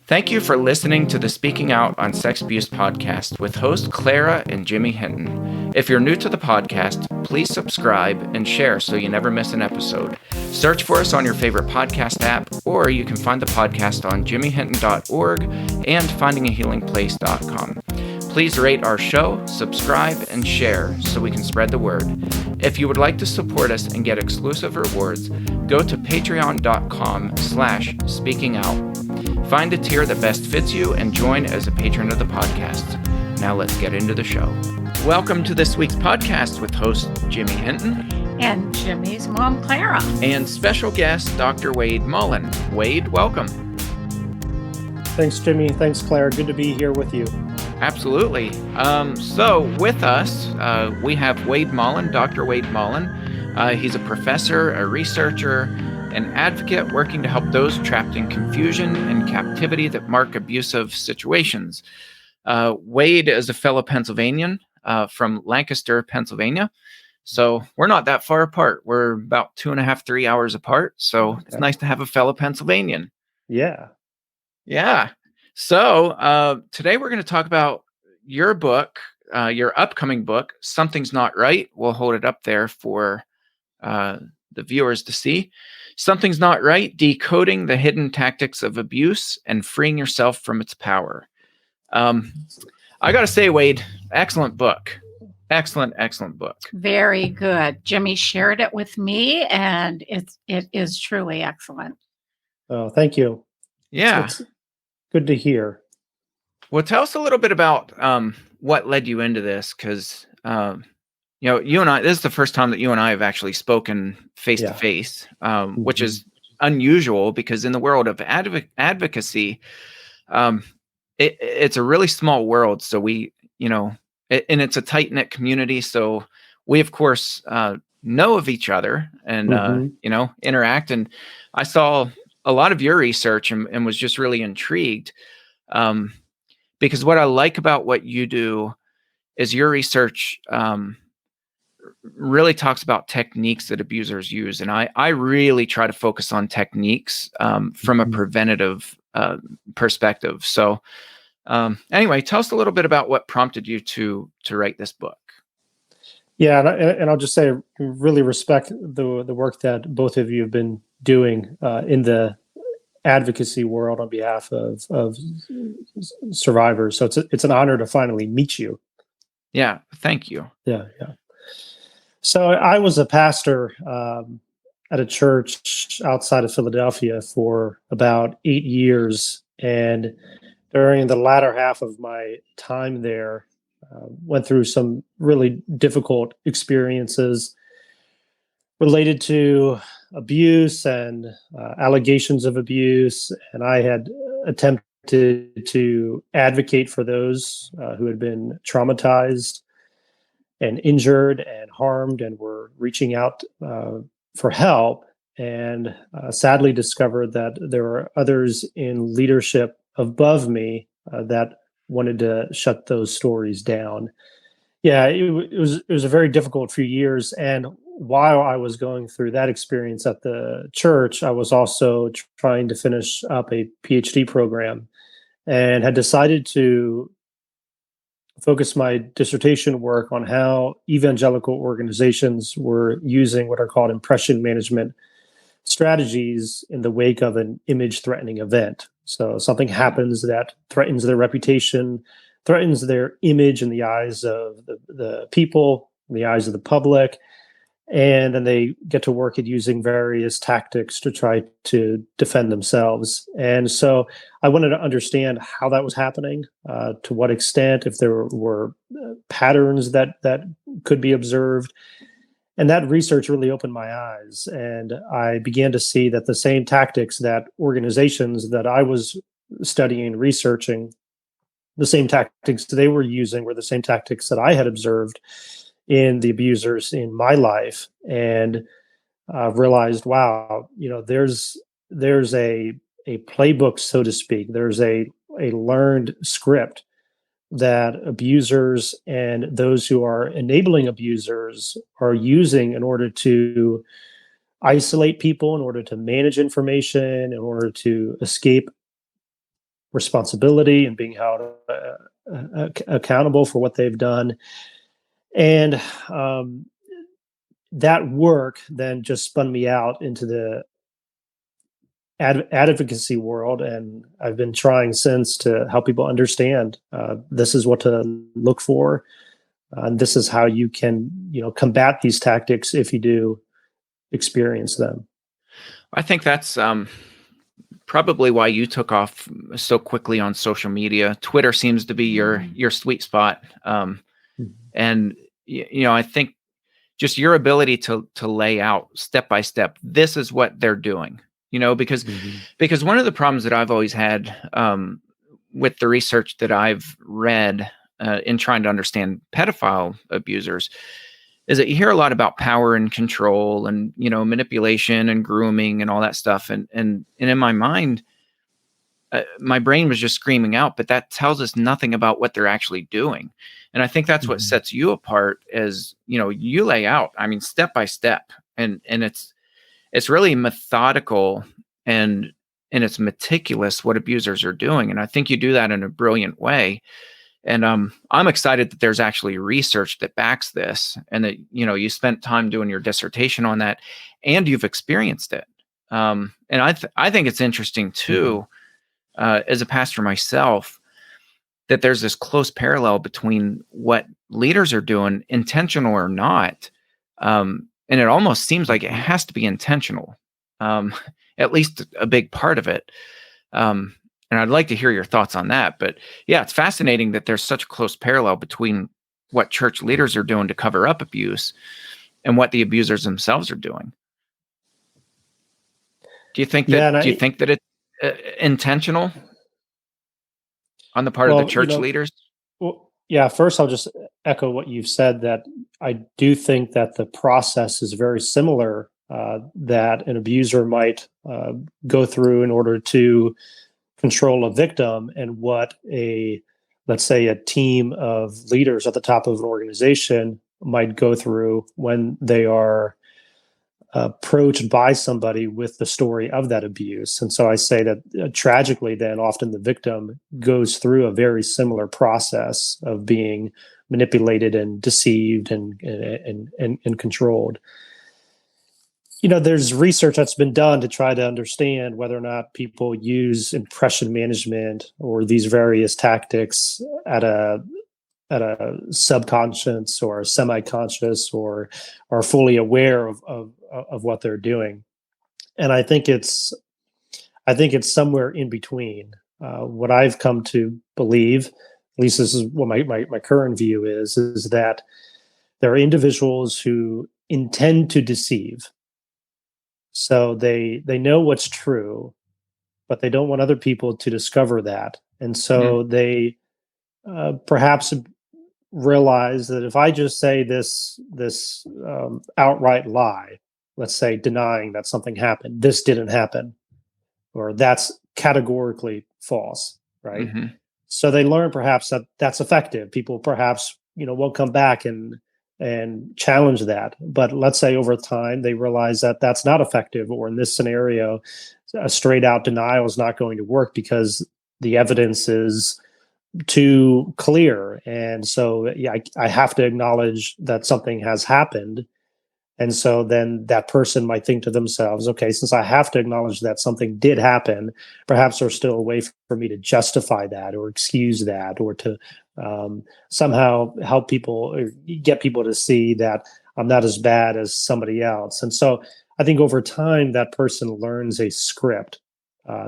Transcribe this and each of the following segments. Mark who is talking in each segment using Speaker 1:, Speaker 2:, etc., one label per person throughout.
Speaker 1: Thank you for listening to the Speaking Out on Sex Abuse podcast with host Clara and Jimmy Hinton. If you're new to the podcast, please subscribe and share so you never miss an episode. Search for us on your favorite podcast app, or you can find the podcast on jimmyhinton.org and findingahealingplace.com. Please rate our show, subscribe, and share so we can spread the word. If you would like to support us and get exclusive rewards, go to patreon.com/speakingout. Find a tier that best fits you and join as a patron of the podcast. Now let's get into the show. Welcome to this week's podcast with host Jimmy Hinton.
Speaker 2: And Jimmy's mom, Clara.
Speaker 1: And special guest, Dr. Wade Mullen. Wade, welcome.
Speaker 3: Thanks, Jimmy. Thanks, Clara. Good to be here with you.
Speaker 1: Absolutely. So with us, we have Wade Mullen, Dr. Wade Mullen. He's a professor, a researcher, an advocate working to help those trapped in confusion and captivity that mark abusive situations. Wade is a fellow Pennsylvanian from Lancaster, Pennsylvania. So we're not that far apart. We're about 2.5, 3 hours apart. So It's nice to have a fellow Pennsylvanian.
Speaker 3: Yeah.
Speaker 1: So today we're going to talk about your book, your upcoming book, Something's Not Right. We'll hold it up there for the viewers to see. Something's Not Right, Decoding the Hidden Tactics of Abuse and Freeing Yourself from Its Power. I got to say, Wade, excellent book. Excellent book.
Speaker 2: Very good. Jimmy shared it with me, and it is truly excellent.
Speaker 3: Oh, thank you.
Speaker 1: Yeah.
Speaker 3: It's good to hear.
Speaker 1: Well, tell us a little bit about what led you into this, because you and I, this is the first time that you and I have actually spoken face to face, which is unusual because in the world of advocacy, it's a really small world. So we, and it's a tight knit community. So we, of course, know of each other and, interact. And I saw a lot of your research and was just really intrigued because what I like about what you do is your research really talks about techniques that abusers use. And I really try to focus on techniques from a preventative perspective. So anyway, tell us a little bit about what prompted you to write this book.
Speaker 3: Yeah, and I'll just say, really respect the work that both of you have been doing in the advocacy world on behalf of survivors. So it's an honor to finally meet you.
Speaker 1: Yeah, thank you.
Speaker 3: Yeah. So I was a pastor at a church outside of Philadelphia for about 8 years, and during the latter half of my time there, went through some really difficult experiences related to abuse and allegations of abuse. And I had attempted to advocate for those who had been traumatized and injured and harmed and were reaching out for help, and sadly discovered that there were others in leadership above me that wanted to shut those stories down. Yeah, it was a very difficult few years. And while I was going through that experience at the church, I was also trying to finish up a PhD program and had decided to focus my dissertation work on how evangelical organizations were using what are called impression management strategies in the wake of an image-threatening event. So something happens that threatens their reputation, threatens their image in the eyes of the people, in the eyes of the public, and then they get to work at using various tactics to try to defend themselves. And so I wanted to understand how that was happening, to what extent, if there were patterns that could be observed. And that research really opened my eyes. And I began to see that the same tactics that organizations that I was studying, researching, the same tactics they were using were the same tactics that I had observed in the abusers in my life, and realized, wow, there's a playbook, so to speak. There's a learned script that abusers and those who are enabling abusers are using in order to isolate people, in order to manage information, in order to escape responsibility and being held accountable for what they've done. And that work then just spun me out into the advocacy world, and I've been trying since to help people understand this is what to look for, and this is how you can, combat these tactics if you do experience them.
Speaker 1: I think that's probably why you took off so quickly on social media. Twitter seems to be your sweet spot, and I think just your ability to lay out step by step, this is what they're doing. Because one of the problems that I've always had with the research that I've read in trying to understand pedophile abusers is that you hear a lot about power and control and, manipulation and grooming and all that stuff. And in my mind, my brain was just screaming out, but that tells us nothing about what they're actually doing. And I think that's what sets you apart as, you lay out, step by step, and it's really methodical and it's meticulous what abusers are doing. And I think you do that in a brilliant way. And I'm excited that there's actually research that backs this, and that, you spent time doing your dissertation on that and you've experienced it. And I think it's interesting too, as a pastor myself, that there's this close parallel between what leaders are doing, intentional or not. And it almost seems like it has to be intentional, at least a big part of it. And I'd like to hear your thoughts on that. But yeah, it's fascinating that there's such a close parallel between what church leaders are doing to cover up abuse and what the abusers themselves are doing. Do you think that it's intentional on the part of the church leaders?
Speaker 3: Well, yeah, first I'll just echo what you've said, that I do think that the process is very similar, that an abuser might go through in order to control a victim, and what let's say a team of leaders at the top of an organization might go through when they are approached by somebody with the story of that abuse. And so I say that tragically, then often the victim goes through a very similar process of being manipulated and deceived and controlled. There's research that's been done to try to understand whether or not people use impression management or these various tactics at a subconscious or semi-conscious, or are fully aware of what they're doing. And I think it's somewhere in between. What I've come to believe, at least this is what my current view is that there are individuals who intend to deceive. So they know what's true, but they don't want other people to discover that. And so they perhaps realize that if I just say this outright lie, let's say denying that something happened, this didn't happen, or that's categorically false, right? So they learn perhaps that that's effective. People perhaps, won't come back and challenge that. But let's say over time they realize that that's not effective, or in this scenario, a straight out denial is not going to work because the evidence is too clear. And so, I have to acknowledge that something has happened. And so then that person might think to themselves, okay, since I have to acknowledge that something did happen, perhaps there's still a way for me to justify that or excuse that, or to somehow help people or get people to see that I'm not as bad as somebody else. And so I think over time that person learns a script.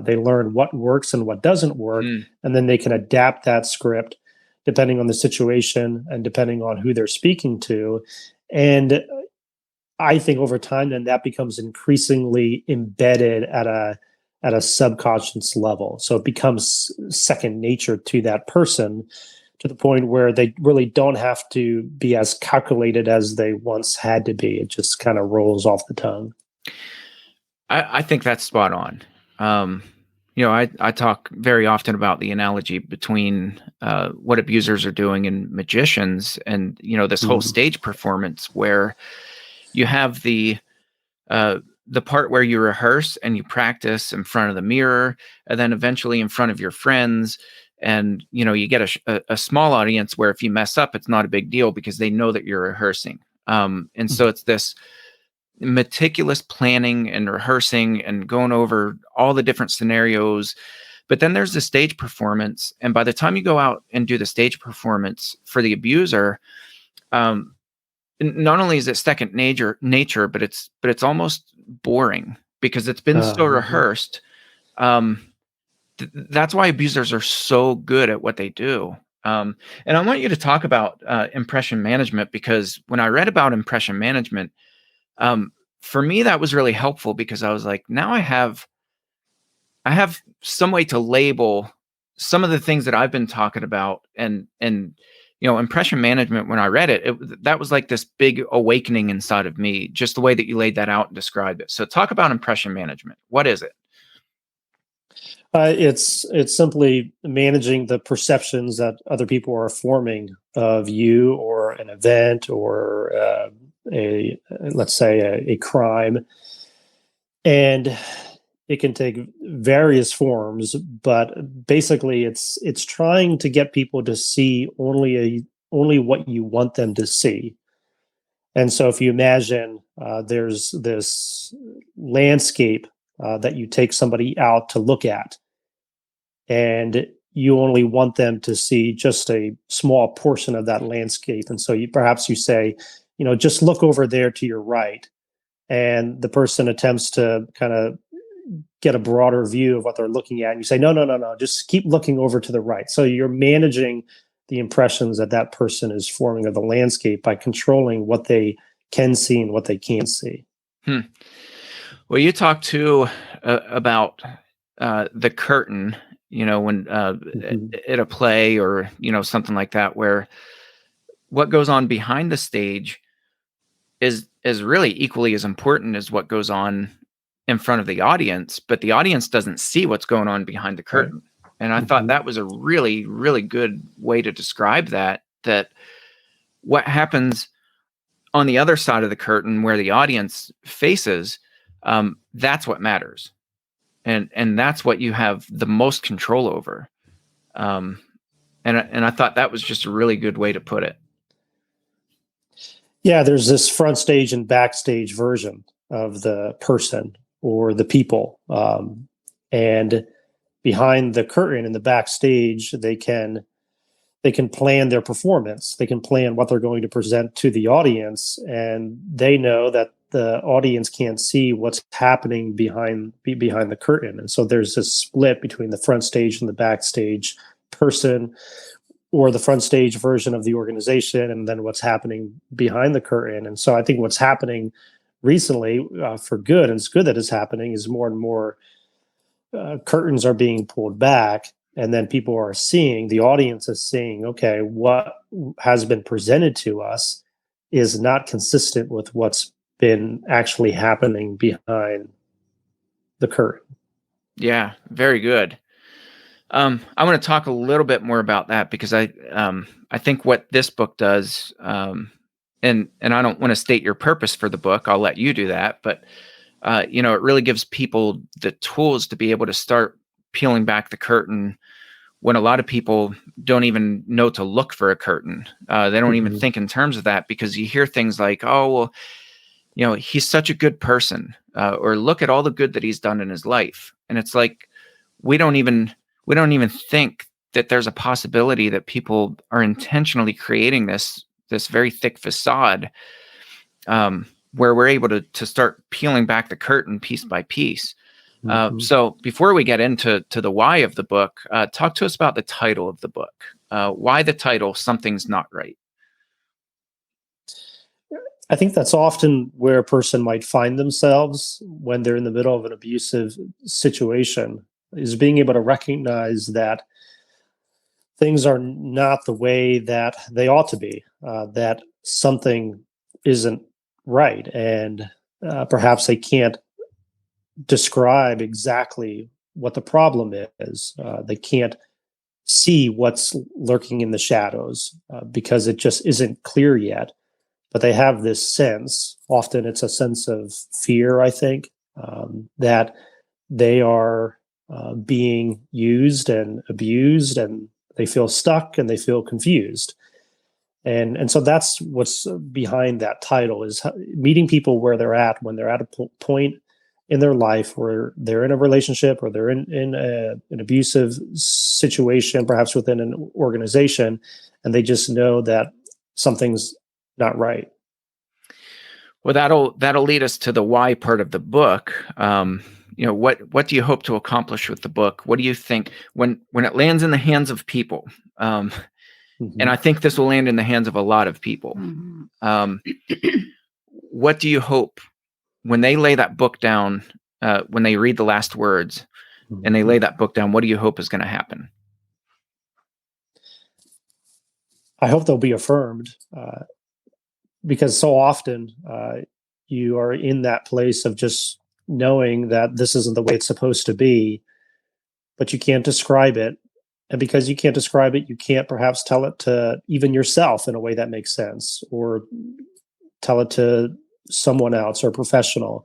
Speaker 3: They learn what works and what doesn't work, and then they can adapt that script depending on the situation and depending on who they're speaking to. And I think over time, then that becomes increasingly embedded at a subconscious level. So it becomes second nature to that person, to the point where they really don't have to be as calculated as they once had to be. It just kind of rolls off the tongue.
Speaker 1: I think that's spot on. I talk very often about the analogy between what abusers are doing and magicians, and this whole stage performance where you have the the part where you rehearse and you practice in front of the mirror, and then eventually in front of your friends. And, you get a small audience where if you mess up, it's not a big deal because they know that you're rehearsing. And so it's this meticulous planning and rehearsing and going over all the different scenarios. But then there's the stage performance. And by the time you go out and do the stage performance for the abuser, not only is it second nature, but it's almost boring because it's been so rehearsed. That's why abusers are so good at what they do. And I want you to talk about impression management, because when I read about impression management, for me, that was really helpful because I was like, now I have some way to label some of the things that I've been talking about. And impression management, when I read it, that was like this big awakening inside of me, just the way that you laid that out and described it. So talk about impression management. What is it?
Speaker 3: It's simply managing the perceptions that other people are forming of you or an event or let's say a crime. And it can take various forms, but basically it's trying to get people to see only what you want them to see. And so if you imagine there's this landscape that you take somebody out to look at, and you only want them to see just a small portion of that landscape. And so perhaps you say, just look over there to your right. And the person attempts to kind of get a broader view of what they're looking at. And you say, no, just keep looking over to the right. So you're managing the impressions that person is forming of the landscape by controlling what they can see and what they can't see.
Speaker 1: Well, you talked too about the curtain, when at a play or, something like that, where what goes on behind the stage is really equally as important as what goes on in front of the audience, but the audience doesn't see what's going on behind the curtain. Right. And I thought that was a really, really good way to describe that what happens on the other side of the curtain where the audience faces, that's what matters. And that's what you have the most control over. And I thought that was just a really good way to put it.
Speaker 3: Yeah, there's this front stage and backstage version of the person or the people. And behind the curtain in the backstage, they can plan their performance. They can plan what they're going to present to the audience, and they know that the audience can't see what's happening behind the curtain. And so there's this split between the front stage and the backstage person, or the front stage version of the organization, and then what's happening behind the curtain. And so I think what's happening recently, for good, and it's good that it's happening, is more and more curtains are being pulled back, and then people are seeing, the audience is seeing, okay, what has been presented to us is not consistent with what's been actually happening behind the curtain.
Speaker 1: Yeah, very good. I want to talk a little bit more about that because I think what this book does, and I don't want to state your purpose for the book. I'll let you do that. But, it really gives people the tools to be able to start peeling back the curtain when a lot of people don't even know to look for a curtain. They don't even think in terms of that, because you hear things like, oh, well, he's such a good person, or look at all the good that he's done in his life. And it's like, we don't even think that there's a possibility that people are intentionally creating this very thick facade, where we're able to start peeling back the curtain piece by piece. So before we get into the why of the book, talk to us about the title of the book. Why the title, Something's Not Right?
Speaker 3: I think that's often where a person might find themselves when they're in the middle of an abusive situation, is being able to recognize that things are not the way that they ought to be, that something isn't right. And perhaps they can't describe exactly what the problem is. They can't see what's lurking in the shadows because it just isn't clear yet. But they have this sense. Often it's a sense of fear, I think, that they are being used and abused, and they feel stuck and they feel confused. And so that's what's behind that title, is meeting people where they're at when they're at a point in their life where they're in a relationship or they're in an abusive situation, perhaps within an organization, and they just know that something's not right.
Speaker 1: Well, that'll lead us to the why part of the book. What do you hope to accomplish with the book? What do you think when it lands in the hands of people? And I think this will land in the hands of a lot of people. What do you hope when they lay that book down, when they read the last words and they lay that book down, what do you hope is going to happen?
Speaker 3: I hope they'll be affirmed, because so often you are in that place of just knowing that this isn't the way it's supposed to be, but you can't describe it. And because you can't describe it, you can't perhaps tell it to even yourself in a way that makes sense, or tell it to someone else or a professional.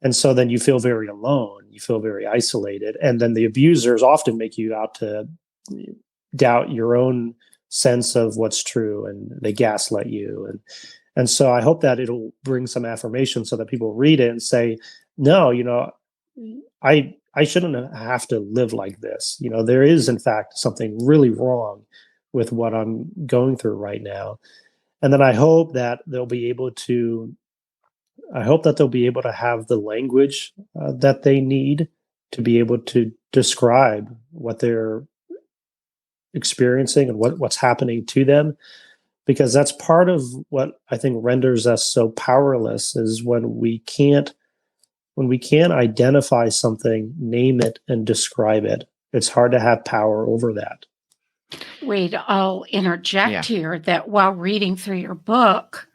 Speaker 3: And so then you feel very alone, you feel very isolated. And then the abusers often make you out to doubt your own sense of what's true, and they gaslight you. And so I hope that it'll bring some affirmation so that people read it and say, no, I shouldn't have to live like this. There is, in fact, something really wrong with what I'm going through right now. And then I hope that they'll be able to have the language that they need to be able to describe what they're experiencing and what's happening to them. Because that's part of what I think renders us so powerless, is when we can't identify something, name it, and describe it. It's hard to have power over that.
Speaker 2: Wade, I'll interject here that while reading through your book,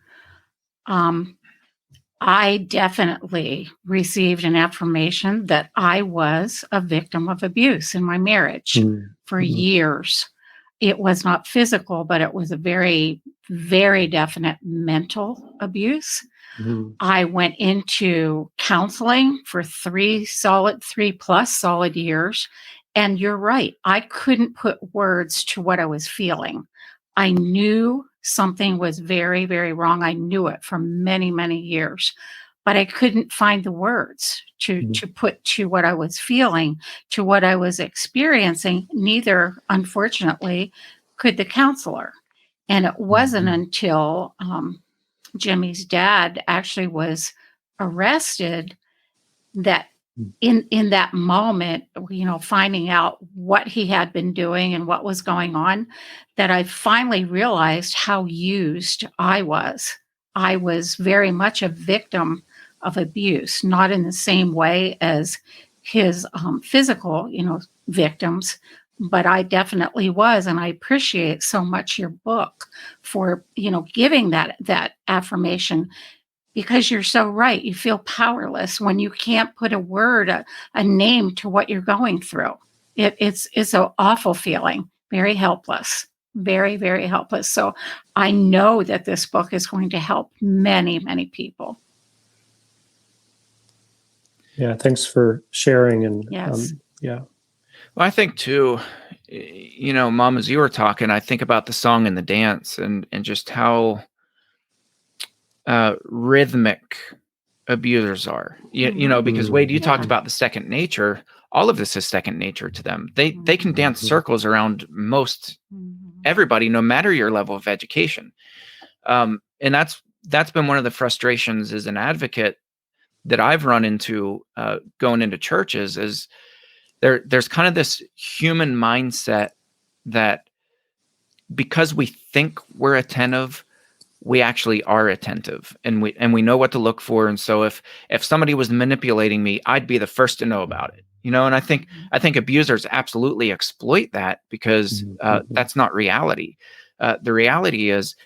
Speaker 2: I definitely received an affirmation that I was a victim of abuse in my marriage for years. It was not physical, but it was a very, very definite mental abuse. I went into counseling for 3+ solid years. And you're right. I couldn't put words to what I was feeling. I knew something was very, very wrong. I knew it for many, many years, but I couldn't find the words to put to what I was feeling, to what I was experiencing. Neither, unfortunately, could the counselor. And it wasn't until Jimmy's dad actually was arrested that in that moment, finding out what he had been doing and what was going on, that I finally realized how used I was. I was very much a victim of abuse, not in the same way as his physical, victims, but I definitely was. And I appreciate so much your book for, giving that affirmation. Because you're so right. You feel powerless when you can't put a word, a name to what you're going through. It's an awful feeling, very helpless, very, very helpless. So I know that this book is going to help many, many people.
Speaker 3: Yeah, thanks for sharing. And
Speaker 2: yes.
Speaker 1: Well, I think too, Mom, as you were talking, I think about the song and the dance and just how rhythmic abusers are, because Wade, you talked about the second nature. All of this is second nature to them. They can dance circles around most everybody, no matter your level of education. And that's been one of the frustrations as an advocate that I've run into going into churches, is there's kind of this human mindset that because we think we're attentive, we actually are attentive, and we know what to look for. And so if somebody was manipulating me, I'd be the first to know about it. And I think abusers absolutely exploit that, because that's not reality. The reality is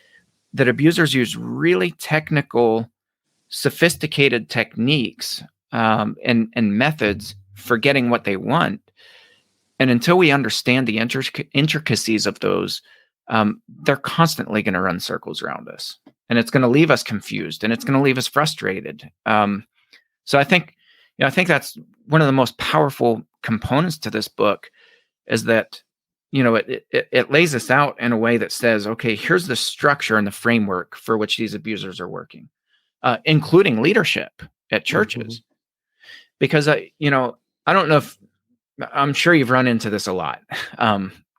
Speaker 1: that abusers use really technical, sophisticated techniques and methods for getting what they want. And until we understand the intricacies of those, they're constantly going to run circles around us, and it's going to leave us confused, and it's going to leave us frustrated. So I think, I think that's one of the most powerful components to this book, is that, it lays this out in a way that says, okay, here's the structure and the framework for which these abusers are working, including leadership at churches. Because I don't know if, I'm sure you've run into this a lot,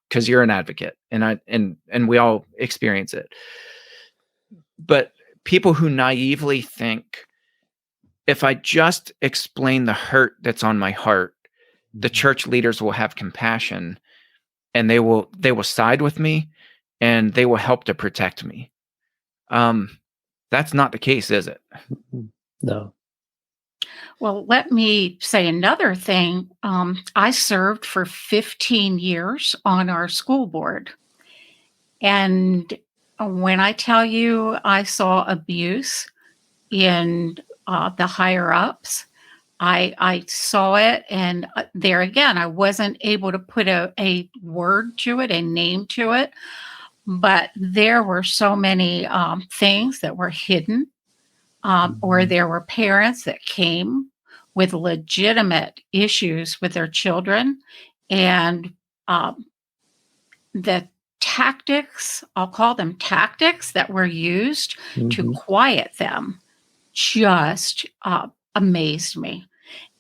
Speaker 1: because you're an advocate, and we all experience it. But people who naively think, if I just explain the hurt that's on my heart, the church leaders will have compassion, and they will side with me, and they will help to protect me. That's not the case, is it?
Speaker 3: No.
Speaker 2: Well, let me say another thing. I served for 15 years on our school board. And when I tell you I saw abuse in the higher ups, I saw it. And there again, I wasn't able to put a word to it, a name to it. But there were so many things that were hidden, or there were parents that came with legitimate issues with their children. And the tactics, I'll call them tactics, that were used to quiet them just amazed me.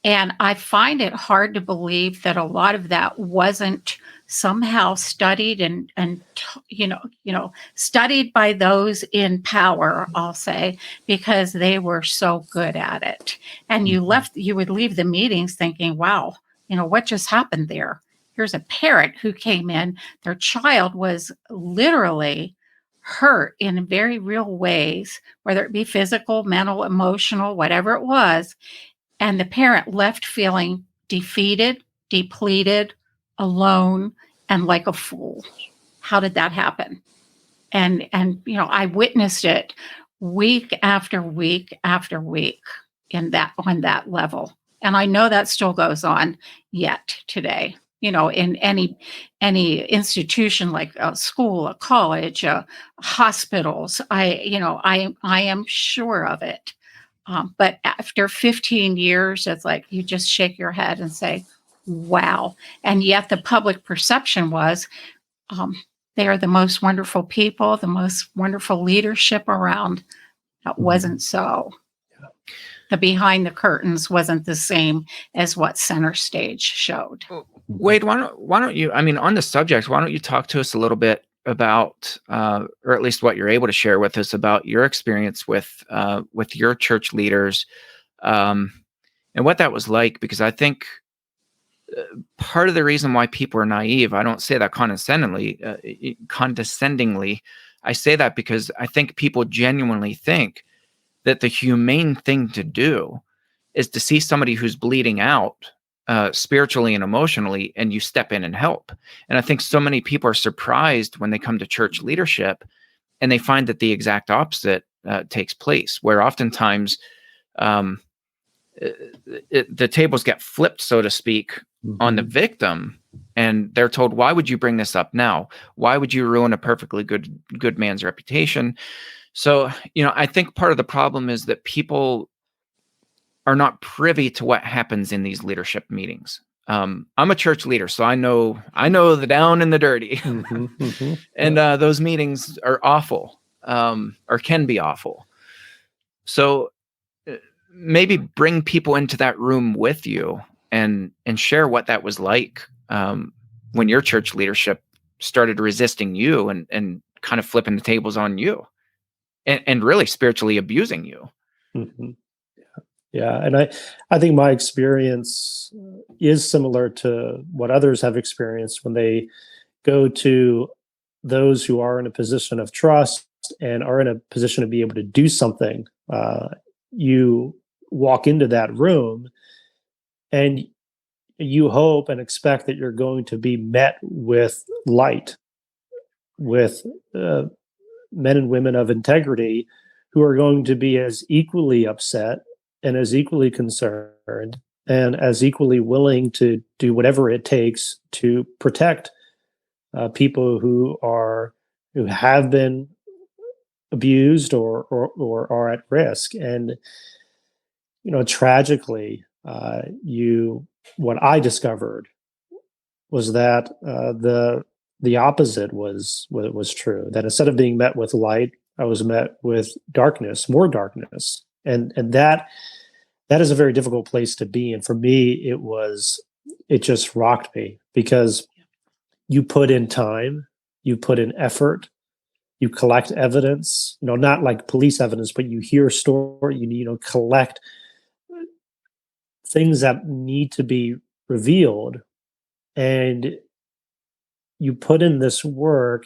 Speaker 2: And I find it hard to believe that a lot of that wasn't somehow studied and studied by those in power, I'll say, because they were so good at it. And you would leave the meetings thinking, wow, what just happened there? Here's a parent who came in, their child was literally hurt in very real ways, whether it be physical, mental, emotional, whatever it was. And the parent left feeling defeated, depleted, alone, and like a fool. How did that happen? And I witnessed it week after week after week on that level. And I know that still goes on yet today. In any institution like a school, a college, hospitals, I am sure of it. But after 15 years, it's like you just shake your head and say, wow. And yet the public perception was they are the most wonderful people, the most wonderful leadership around. That wasn't so. Yeah. The behind the curtains wasn't the same as what center stage showed.
Speaker 1: Wade, why don't you, on the subject, why don't you talk to us a little bit about, or at least what you're able to share with us about your experience with your church leaders, and what that was like? Because I think part of the reason why people are naive, I don't say that condescendingly, I say that because I think people genuinely think that the humane thing to do is to see somebody who's bleeding out, spiritually and emotionally, and you step in and help. And I think so many people are surprised when they come to church leadership and they find that the exact opposite takes place, where oftentimes the tables get flipped, so to speak, on the victim, and they're told, why would you bring this up now? Why would you ruin a perfectly good man's reputation? So, I think part of the problem is that people are not privy to what happens in these leadership meetings. I'm a church leader, so I know the down and the dirty. And those meetings are awful, or can be awful. So maybe bring people into that room with you and share what that was like when your church leadership started resisting you and kind of flipping the tables on you and really spiritually abusing you.
Speaker 3: Yeah, and I think my experience is similar to what others have experienced when they go to those who are in a position of trust and are in a position to be able to do something. You walk into that room and you hope and expect that you're going to be met with light, with men and women of integrity who are going to be as equally upset and as equally concerned and as equally willing to do whatever it takes to protect people who have been abused or are at risk. And tragically, what I discovered was that the opposite was true. That instead of being met with light, I was met with darkness, more darkness, and that is a very difficult place to be. And for me, it just rocked me, because you put in time, you put in effort, you collect evidence, not like police evidence, but you hear a story, you collect things that need to be revealed, and you put in this work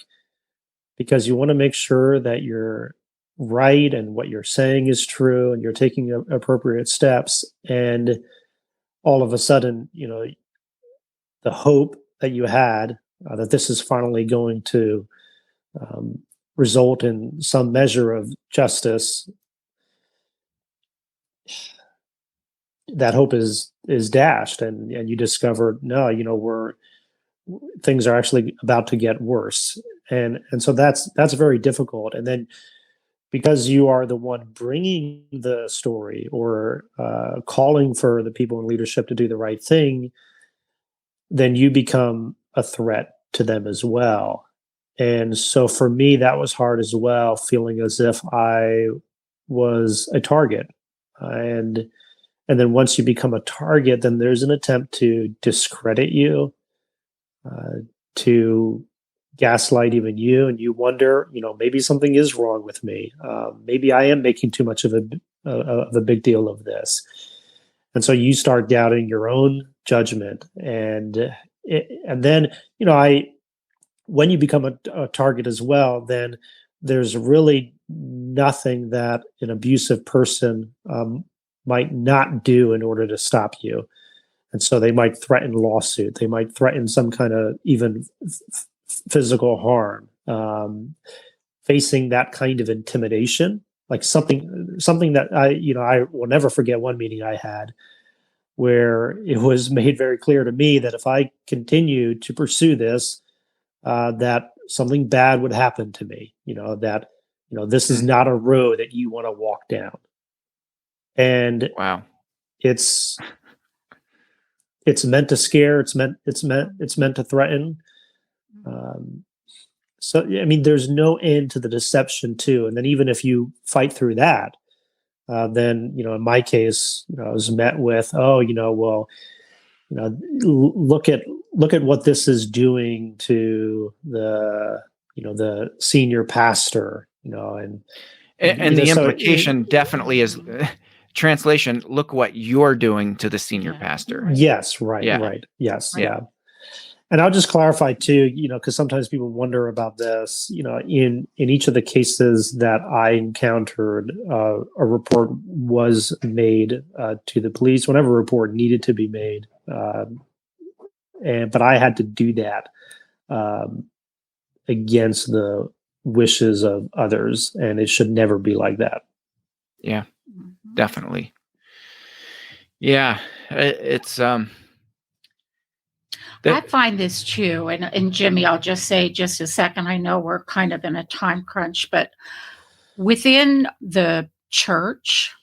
Speaker 3: because you want to make sure that you're right and what you're saying is true and you're taking appropriate steps. And all of a sudden, the hope that you had that this is finally going to result in some measure of justice, that hope is dashed, and you discover, no, things are actually about to get worse. And so that's very difficult. And then, because you are the one bringing the story, or calling for the people in leadership to do the right thing, then you become a threat to them as well. And so for me, that was hard as well, feeling as if I was a target. And then once you become a target, then there's an attempt to discredit you, to gaslight even you, and you wonder, maybe something is wrong with me. Maybe I am making too much of a big deal of this. And so you start doubting your own judgment. And then, when you become a target as well, then there's really nothing that an abusive person might not do in order to stop you. And so they might threaten lawsuit. They might threaten some kind of even physical harm. Facing that kind of intimidation, like something that I will never forget one meeting I had where it was made very clear to me that if I continued to pursue this, that something bad would happen to me. That this is not a road that you want to walk down. And
Speaker 1: wow,
Speaker 3: it's meant to scare. It's meant to threaten. So I mean, there's no end to the deception too. And then even if you fight through that, then in my case, I was met with, look at what this is doing to the senior pastor, and
Speaker 1: the implication definitely is. Translation, look what you're doing to the senior pastor.
Speaker 3: Yes, right, yeah. Right. Yes, yeah. And I'll just clarify too, because sometimes people wonder about this, in each of the cases that I encountered, a report was made to the police whenever a report needed to be made. But I had to do that against the wishes of others, and it should never be like that.
Speaker 1: Yeah. Definitely. Yeah, it's
Speaker 2: I find this too, and Jimmy, I'll just say just a second. I know we're kind of in a time crunch, but within the church,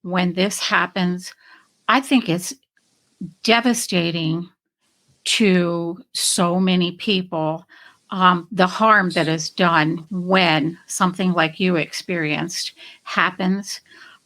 Speaker 2: when this happens, I think it's devastating to so many people. The harm that is done when something like you experienced happens.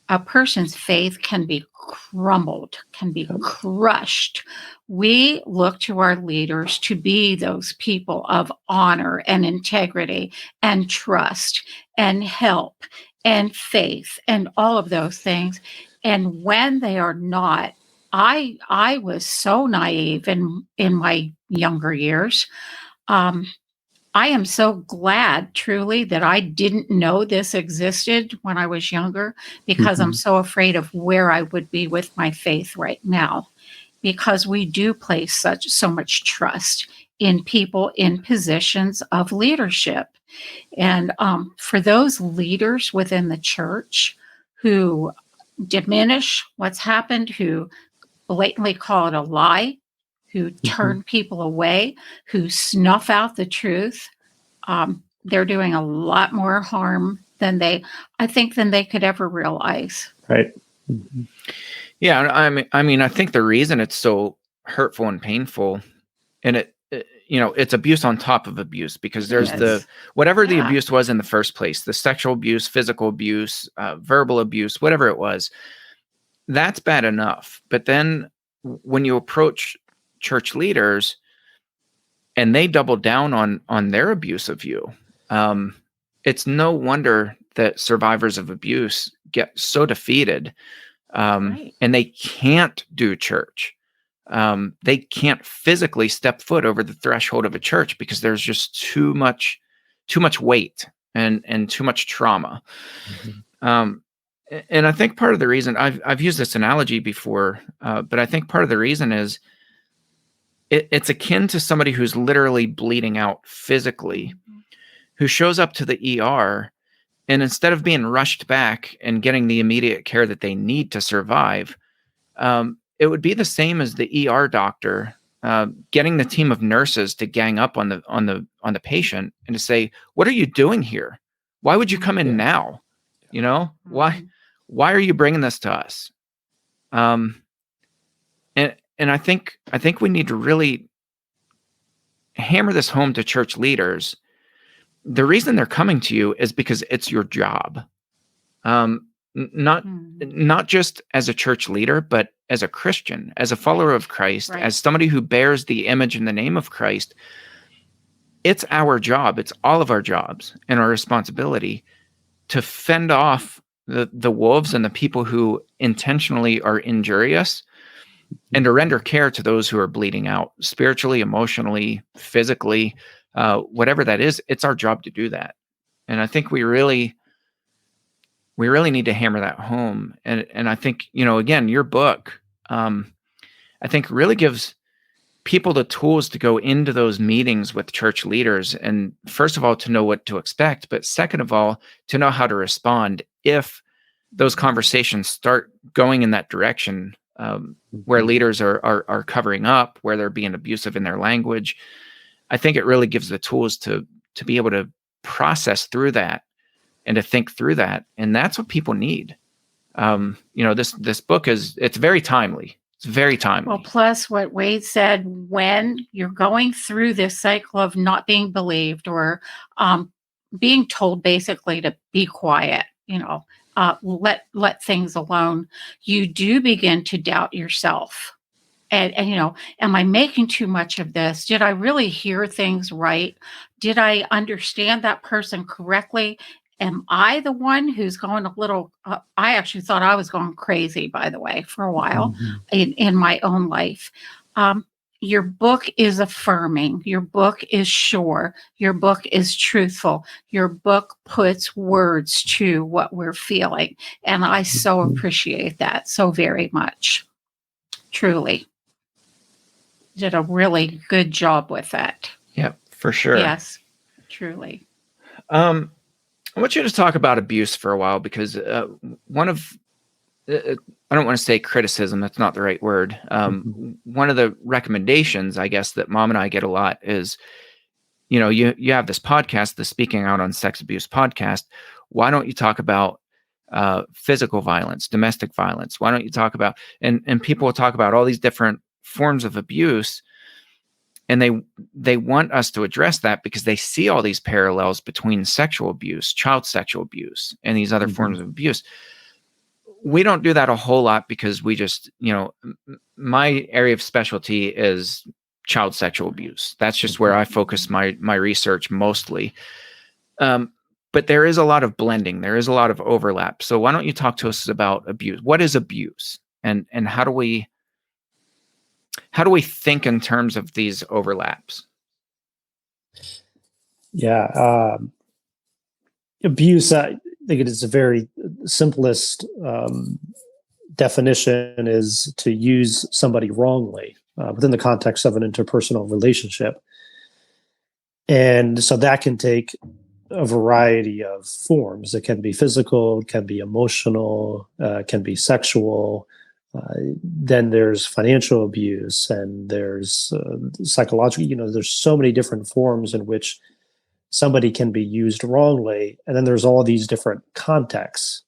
Speaker 2: A person's faith can be crumbled, can be crushed. We look to our leaders to be those people of honor and integrity and trust and help and faith and all of those things. And when they are not, I was so naive in my younger years. I am so glad, truly, that I didn't know this existed when I was younger, because I'm so afraid of where I would be with my faith right now, because we do place so much trust in people in positions of leadership. And for those leaders within the church who diminish what's happened, who blatantly call it a lie, who turn people away, who snuff out the truth, they're doing a lot more harm than they could ever realize.
Speaker 3: Right.
Speaker 1: Yeah, I think the reason it's so hurtful and painful, and it's abuse on top of abuse, because there's
Speaker 2: Yes.
Speaker 1: whatever the
Speaker 2: Yeah.
Speaker 1: abuse was in the first place, the sexual abuse, physical abuse, verbal abuse, whatever it was, that's bad enough. But then when you approach church leaders and they double down on their abuse of you, it's no wonder that survivors of abuse get so defeated,
Speaker 2: Right.
Speaker 1: and they can't do church. They can't physically step foot over the threshold of a church because there's just too much weight and too much trauma. Um, and I think part of the reason I've used this analogy before, but I think part of the reason is it's akin to somebody who's literally bleeding out physically, who shows up to the ER, and instead of being rushed back and getting the immediate care that they need to survive, it would be the same as the ER doctor getting the team of nurses to gang up on the patient and to say, "What are you doing here? Why would you come in now? Why are you bringing this to us?" And I think we need to really hammer this home to church leaders. The reason they're coming to you is because it's your job. Not just as a church leader, but as a Christian, as a follower of Christ, as somebody who bears the image and the name of Christ. It's our job. It's all of our jobs and our responsibility to fend off the wolves and the people who intentionally are injurious, and to render care to those who are bleeding out spiritually, emotionally, physically, whatever that is. It's our job to do that. And I think we really need to hammer that home. And I think, again, your book, I think really gives people the tools to go into those meetings with church leaders. And first of all, to know what to expect, but second of all, to know how to respond if those conversations start going in that direction, where leaders are covering up, where they're being abusive in their language. I think it really gives the tools to be able to process through that and to think through that. And that's what people need. This book it's very timely. It's very timely.
Speaker 2: Well, plus what Wade said, when you're going through this cycle of not being believed or being told basically to be quiet, let things alone, you do begin to doubt yourself. And am I making too much of this? Did I really hear things right? Did I understand that person correctly? Am I the one who's going a little, I actually thought I was going crazy, by the way, for a while in my own life. Your book is affirming. Your book is sure. Your book is truthful. Your book puts words to what we're feeling. And I so appreciate that so very much. Truly. Did a really good job with that.
Speaker 1: Yeah, for sure.
Speaker 2: Yes, truly.
Speaker 1: I want you to talk about abuse for a while, because one of, I don't want to say criticism, that's not the right word. One of the recommendations, I guess, that Mom and I get a lot is, you have this podcast, the Speaking Out on Sex Abuse podcast. Why don't you talk about physical violence, domestic violence? Why don't you talk about, and people will talk about all these different forms of abuse, and they want us to address that because they see all these parallels between sexual abuse, child sexual abuse, and these other forms of abuse. We don't do that a whole lot because we just, my area of specialty is child sexual abuse. That's just where I focus my research mostly. But there is a lot of blending. There is a lot of overlap. So why don't you talk to us about abuse? What is abuse, and how do we think in terms of these overlaps?
Speaker 3: Yeah. Abuse, I think it is a very simplest definition, is to use somebody wrongly within the context of an interpersonal relationship. And so that can take a variety of forms. It can be physical, it can be emotional, can be sexual. Then there's financial abuse, and there's psychological, there's so many different forms in which somebody can be used wrongly. And then there's all these different contexts,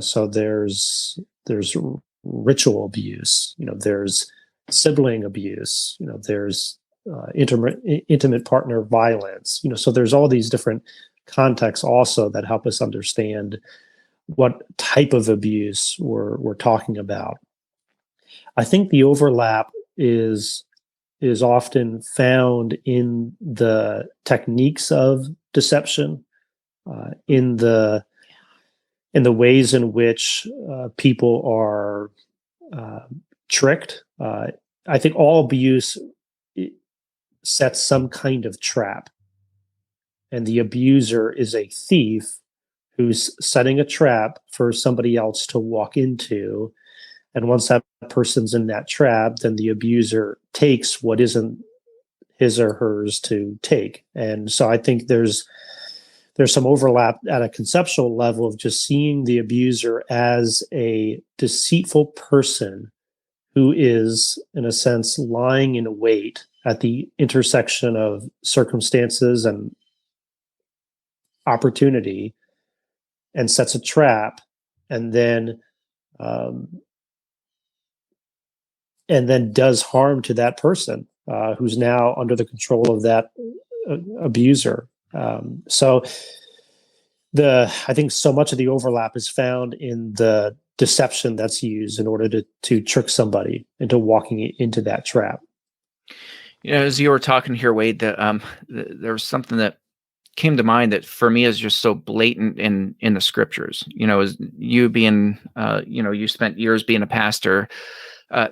Speaker 3: so there's ritual abuse. There's sibling abuse. There's intimate partner violence. So there's all these different contexts also that help us understand what type of abuse we're talking about. I think the overlap is often found in the techniques of deception, in the ways in which people are tricked. I think all abuse sets some kind of trap, and the abuser is a thief who's setting a trap for somebody else to walk into. And once that person's in that trap, then the abuser takes what isn't his or hers to take. And so I think there's some overlap at a conceptual level of just seeing the abuser as a deceitful person who is, in a sense, lying in wait at the intersection of circumstances and opportunity, and sets a trap, and then does harm to that person who's now under the control of that abuser. So I think so much of the overlap is found in the deception that's used in order to trick somebody into walking into that trap.
Speaker 1: As you were talking here, Wade, there was something that came to mind that for me is just so blatant in the scriptures. As you being, you spent years being a pastor,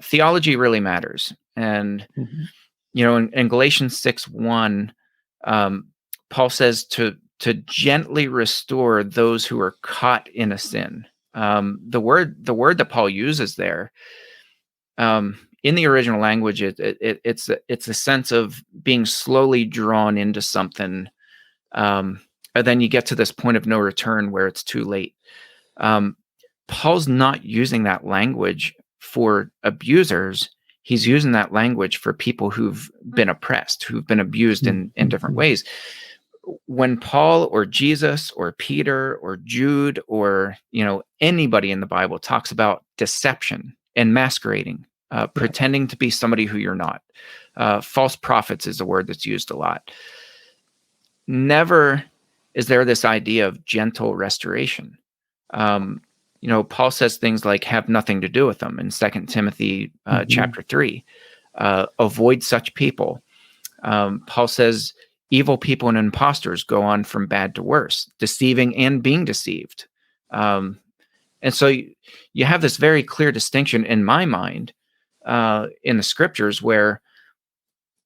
Speaker 1: theology really matters. And, in Galatians 6:1, Paul says to gently restore those who are caught in a sin. The word that Paul uses there, in the original language, it's a sense of being slowly drawn into something. And then you get to this point of no return where it's too late. Paul's not using that language for abusers. He's using that language for people who've been oppressed, who've been abused in different ways. When Paul or Jesus or Peter or Jude or, anybody in the Bible talks about deception and masquerading, pretending to be somebody who you're not, false prophets is a word that's used a lot. Never is there this idea of gentle restoration. Paul says things like have nothing to do with them in 2 Timothy chapter 3. Avoid such people. Paul says evil people and imposters go on from bad to worse, deceiving and being deceived. And so you have this very clear distinction in my mind in the scriptures where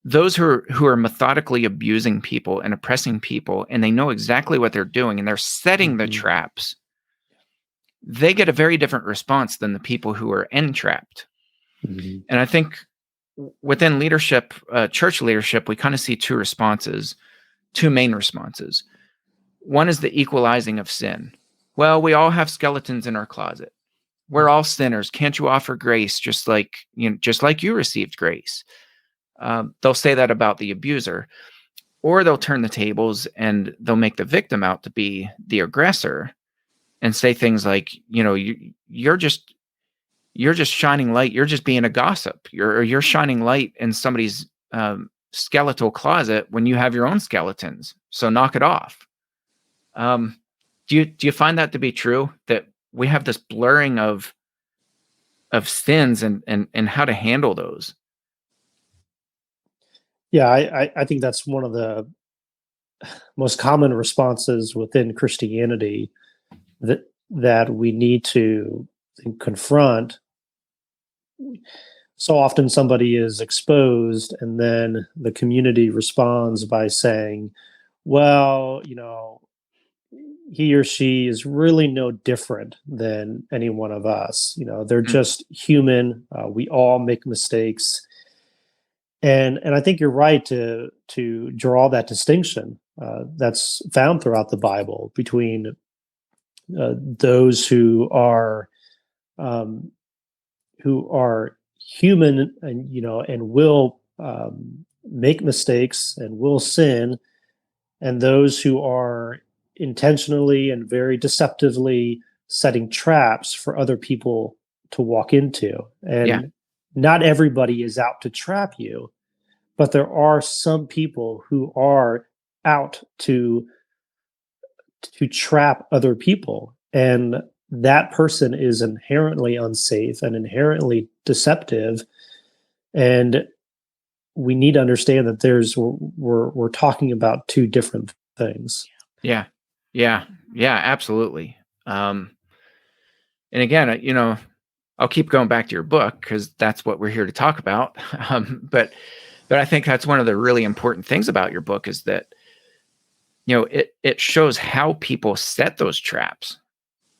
Speaker 1: those who are methodically abusing people and oppressing people, and they know exactly what they're doing, and they're setting the traps, they get a very different response than the people who are entrapped. And I think within leadership, church leadership, we kind of see two main responses. One is the equalizing of sin. Well, we all have skeletons in our closet. We're all sinners. Can't you offer grace just like you received grace? They'll say that about the abuser, or they'll turn the tables and they'll make the victim out to be the aggressor and say things like, you're just shining light. You're just being a gossip. You're shining light in somebody's skeletal closet when you have your own skeletons. So knock it off. Do you find that to be true, that we have this blurring of sins and how to handle those?
Speaker 3: Yeah, I think that's one of the most common responses within Christianity that we need to confront. So often somebody is exposed, and then the community responds by saying, well, he or she is really no different than any one of us. They're just human. We all make mistakes. And I think you're right to draw that distinction that's found throughout the Bible between those who are human and will make mistakes and will sin, and those who are intentionally and very deceptively setting traps for other people to walk into. And
Speaker 1: Yeah.
Speaker 3: not everybody is out to trap you, but there are some people who are out to trap other people. And that person is inherently unsafe and inherently deceptive. And we need to understand that we're talking about two different things.
Speaker 1: Yeah. Absolutely. And again, I'll keep going back to your book because that's what we're here to talk about. But I think that's one of the really important things about your book is that, it shows how people set those traps,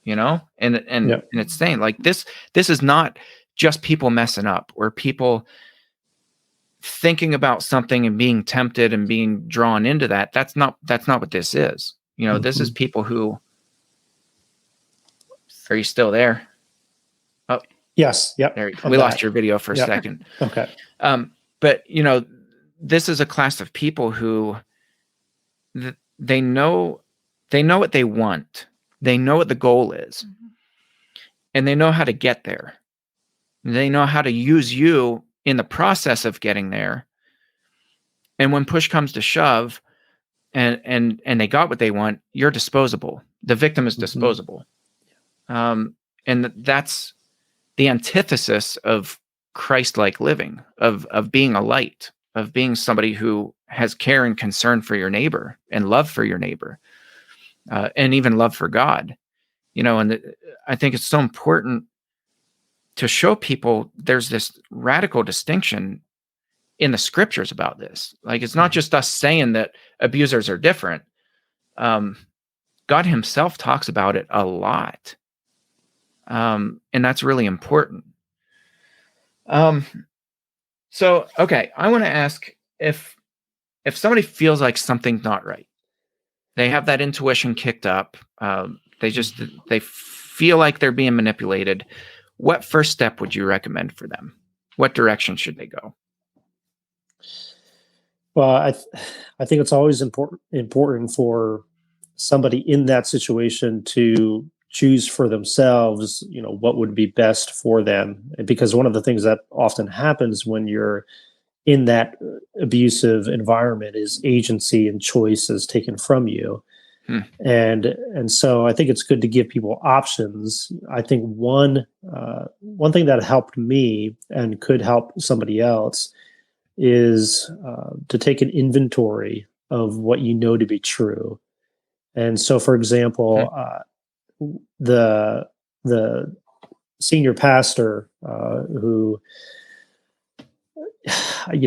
Speaker 1: and it's saying like this is not just people messing up or people thinking about something and being tempted and being drawn into that. That's not what this is. This is people who, are you still there? Oh,
Speaker 3: yes. Yep.
Speaker 1: We lost your video for a second.
Speaker 3: Okay.
Speaker 1: But this is a class of people who they know what they want. They know what the goal is, and they know how to get there. They know how to use you in the process of getting there. And when push comes to shove and they got what they want, you're disposable. The victim is disposable. And that's the antithesis of Christ-like living, of being a light, of being somebody who has care and concern for your neighbor and love for your neighbor, and even love for God. I think it's so important to show people there's this radical distinction in the scriptures about this. Like, it's not just us saying that abusers are different. God himself talks about it a lot. And that's really important. So, okay, I want to ask if somebody feels like something's not right, they have that intuition kicked up, they feel like they're being manipulated. What first step would you recommend for them? What direction should they go?
Speaker 3: Well, I think it's always important for somebody in that situation to choose for themselves, what would be best for them. Because one of the things that often happens when you're in that abusive environment is agency and choice is taken from you. And so I think it's good to give people options. I think one thing that helped me and could help somebody else is to take an inventory of what you know to be true. And so, for example, the senior pastor who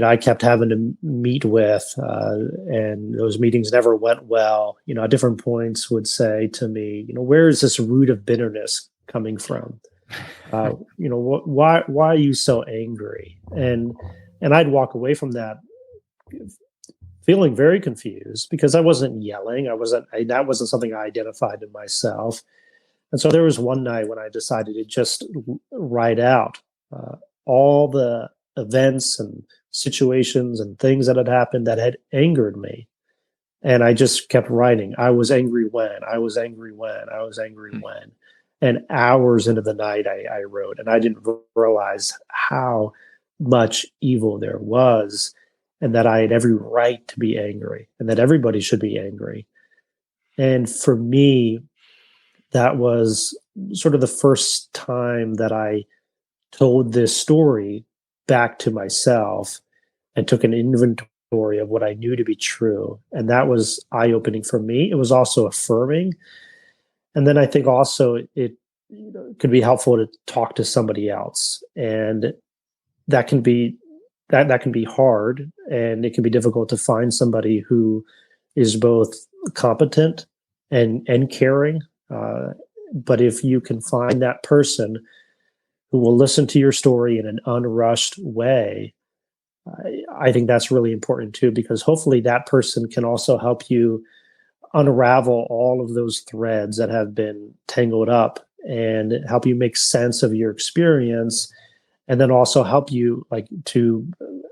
Speaker 3: I kept having to meet with, and those meetings never went well. At different points would say to me, where is this root of bitterness coming from? Why are you so angry? And I'd walk away from that feeling very confused because I wasn't yelling. That wasn't something I identified in myself. And so there was one night when I decided to just write out all the events and situations and things that had happened that had angered me. And I just kept writing. I was angry when, I was angry when, I was angry when. And hours into the night, I wrote, and I didn't realize how much evil there was, and that I had every right to be angry, and that everybody should be angry. And for me, that was sort of the first time that I told this story back to myself and took an inventory of what I knew to be true. And that was eye-opening for me. It was also affirming. And then I think also it could be helpful to talk to somebody else. And that can be hard, and it can be difficult to find somebody who is both competent and caring. But if you can find that person who will listen to your story in an unrushed way, I think that's really important too, because hopefully that person can also help you unravel all of those threads that have been tangled up and help you make sense of your experience, and then also help you to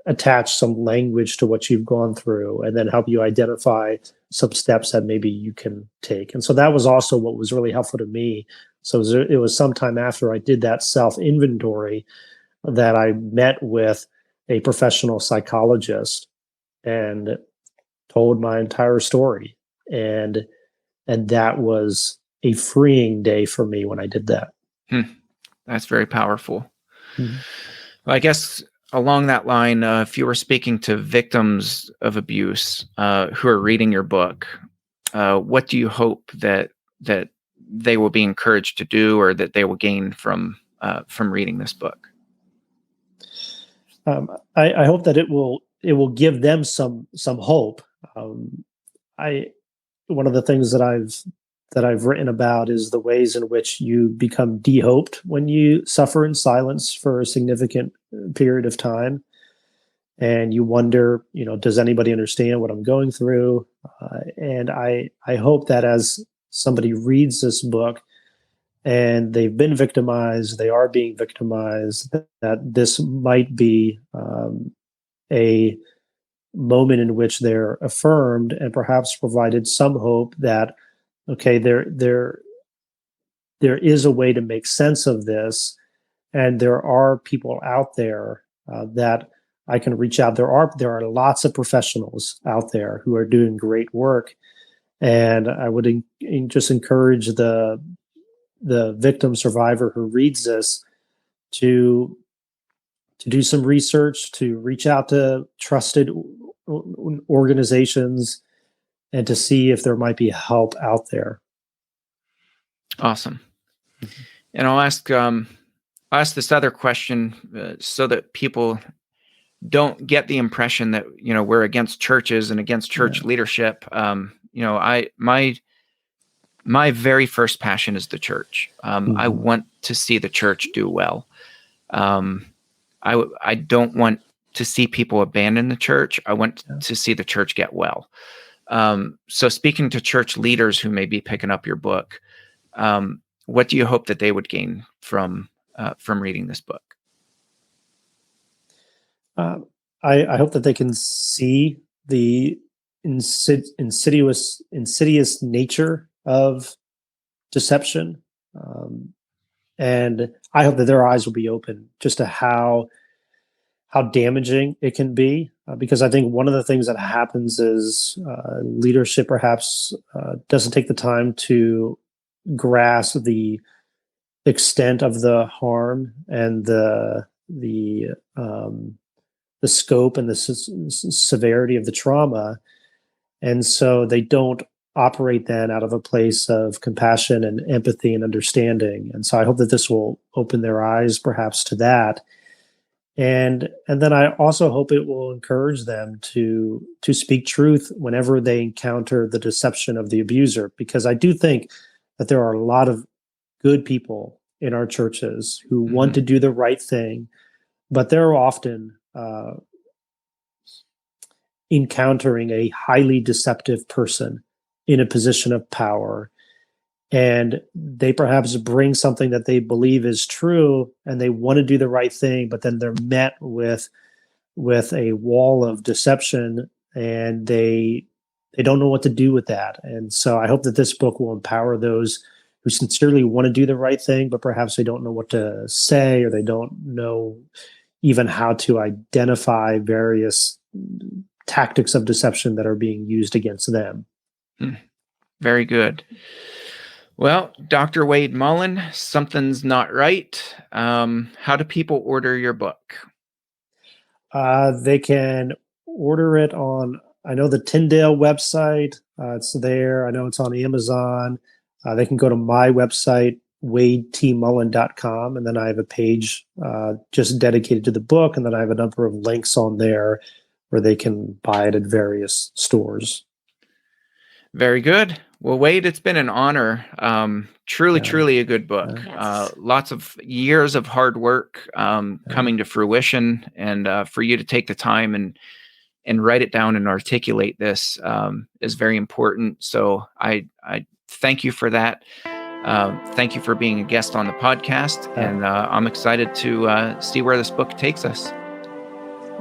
Speaker 3: attach some language to what you've gone through, and then help you identify some steps that maybe you can take. And so that was also what was really helpful to me. So it was sometime after I did that self-inventory that I met with a professional psychologist and told my entire story. And that was a freeing day for me when I did that.
Speaker 1: That's very powerful.
Speaker 3: Mm-hmm.
Speaker 1: Well, I guess along that line, if you were speaking to victims of abuse who are reading your book, what do you hope that they will be encouraged to do, or that they will gain from reading this book?
Speaker 3: I hope that it will give them some hope. One of the things that I've written about is the ways in which you become de-hoped when you suffer in silence for a significant period of time, and you wonder, does anybody understand what I'm going through? And I hope that as somebody reads this book and they've been victimized, they are being victimized, that this might be a moment in which they're affirmed and perhaps provided some hope that, okay, there is a way to make sense of this, and there are people out there that I can reach out. There are lots of professionals out there who are doing great work, and I would just encourage the victim survivor who reads this to do some research, to reach out to trusted organizations, and to see if there might be help out there.
Speaker 1: Awesome. And I'll ask this other question so that people don't get the impression that we're against churches and against church leadership. My very first passion is the church. I want to see the church do well. I don't want to see people abandon the church. I want to see the church get well. So speaking to church leaders who may be picking up your book, what do you hope that they would gain from reading this book?
Speaker 3: I hope that they can see the insidious nature of deception, and I hope that their eyes will be open just to how damaging it can be. Because I think one of the things that happens is leadership perhaps doesn't take the time to grasp the extent of the harm and the scope and the severity of the trauma, and so they don't operate then out of a place of compassion and empathy and understanding. And so I hope that this will open their eyes perhaps to that. And then I also hope it will encourage them to speak truth whenever they encounter the deception of the abuser, because I do think that there are a lot of good people in our churches who want to do the right thing, but they're often encountering a highly deceptive person in a position of power. And they perhaps bring something that they believe is true, and they want to do the right thing, but then they're met with a wall of deception, and they don't know what to do with that. And so I hope that this book will empower those who sincerely want to do the right thing, but perhaps they don't know what to say, or they don't know even how to identify various tactics of deception that are being used against them.
Speaker 1: Very good. Well, Dr. Wade Mullen, Something's Not Right. How do people order your book?
Speaker 3: They can order it on, I know, the Tyndale website. It's there. I know it's on Amazon. They can go to my website, wadetmullen.com, and then I have a page just dedicated to the book, and then I have a number of links on there where they can buy it at various stores.
Speaker 1: Very good. Well, Wade, it's been an honor. Truly a good book.
Speaker 2: Yes.
Speaker 1: Lots of years of hard work coming to fruition, and for you to take the time and write it down and articulate this is very important. So I thank you for that. Thank you for being a guest on the podcast, and I'm excited to see where this book takes us.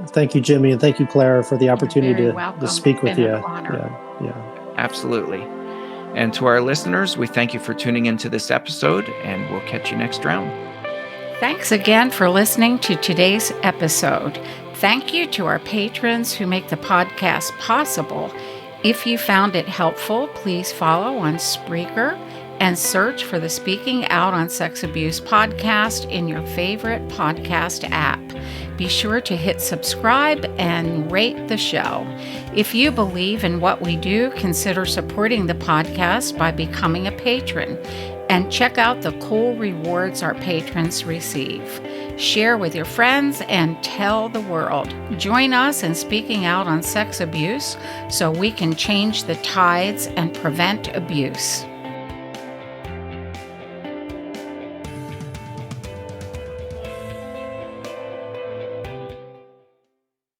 Speaker 3: Thank you, Jimmy, and thank you, Clara, for the opportunity to speak with you.
Speaker 2: An honor.
Speaker 3: Yeah.
Speaker 1: Absolutely. And to our listeners, we thank you for tuning into this episode, and we'll catch you next round.
Speaker 2: Thanks again for listening to today's episode. Thank you to our patrons who make the podcast possible. If you found it helpful, please follow on Spreaker and search for the Speaking Out on Sex Abuse podcast in your favorite podcast app. Be sure to hit subscribe and rate the show. If you believe in what we do, consider supporting the podcast by becoming a patron, and check out the cool rewards our patrons receive. Share with your friends and tell the world. Join us in speaking out on sex abuse so we can change the tides and prevent abuse.